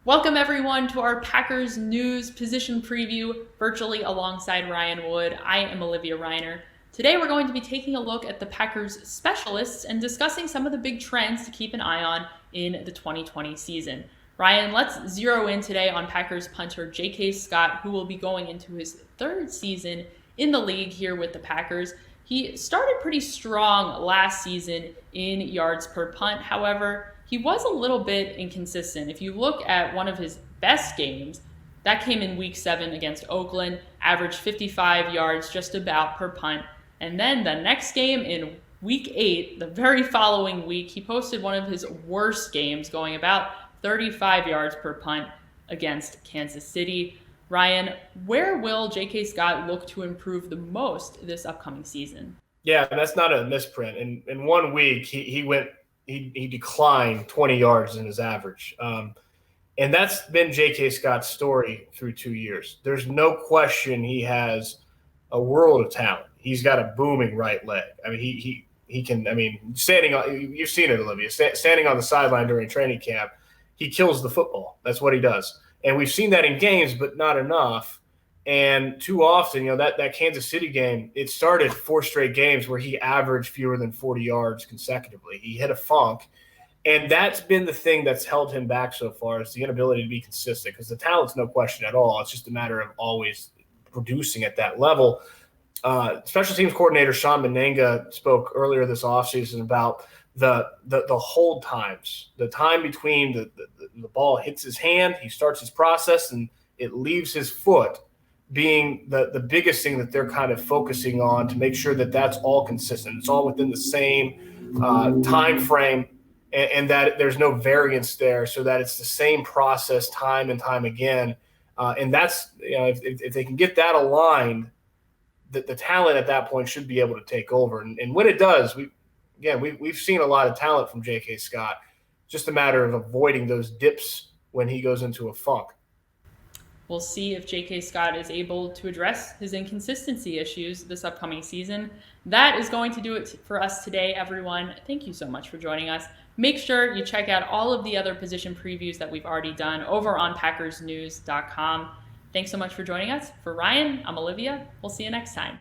Welcome everyone to our Packers news position preview, virtually alongside Ryan Wood. I am Olivia Reiner. Today we're going to be taking a look at the Packers specialists and discussing some of the big trends to keep an eye on in the 2020 season. Ryan, let's zero in today on Packers punter J.K. Scott, who will be going into his third season in the league here with the Packers. He started pretty strong last season in yards per punt. However, he was a little bit inconsistent. If you look at one of his best games, that came in week 7 against Oakland, averaged 55 yards just about per punt. And then the next game in week 8, the very following week, he posted one of his worst games, going about 35 yards per punt against Kansas City. Ryan, where will J.K. Scott look to improve the most this upcoming season? Yeah, that's not a misprint. In 1 week, he declined 20 yards in his average. And that's been J.K. Scott's story through 2 years. There's no question he has a world of talent. He's got a booming right leg. I mean, he can, standing on, you've seen it, Olivia, standing on the sideline during training camp, he kills the football. That's what he does. And we've seen that in games, but not enough. And too often, that Kansas City game, it started 4 straight games where he averaged fewer than 40 yards consecutively. He hit a funk. And that's been the thing that's held him back so far, is the inability to be consistent, because the talent's no question at all. It's just a matter of always producing at that level. Special teams coordinator Sean Menenga spoke earlier this offseason about the hold times, the time between the ball hits his hand, he starts his process, and it leaves his foot, being the biggest thing that they're kind of focusing on to make sure that that's all consistent. It's all within the same time frame, and that there's no variance there, so that it's the same process time and time again. And that's, if they can get that aligned, the talent at that point should be able to take over. And when it does, we've seen a lot of talent from J.K. Scott. Just a matter of avoiding those dips when he goes into a funk. We'll see if J.K. Scott is able to address his inconsistency issues this upcoming season. That is going to do it for us today, everyone. Thank you so much for joining us. Make sure you check out all of the other position previews that we've already done over on PackersNews.com. Thanks so much for joining us. For Ryan, I'm Olivia. We'll see you next time.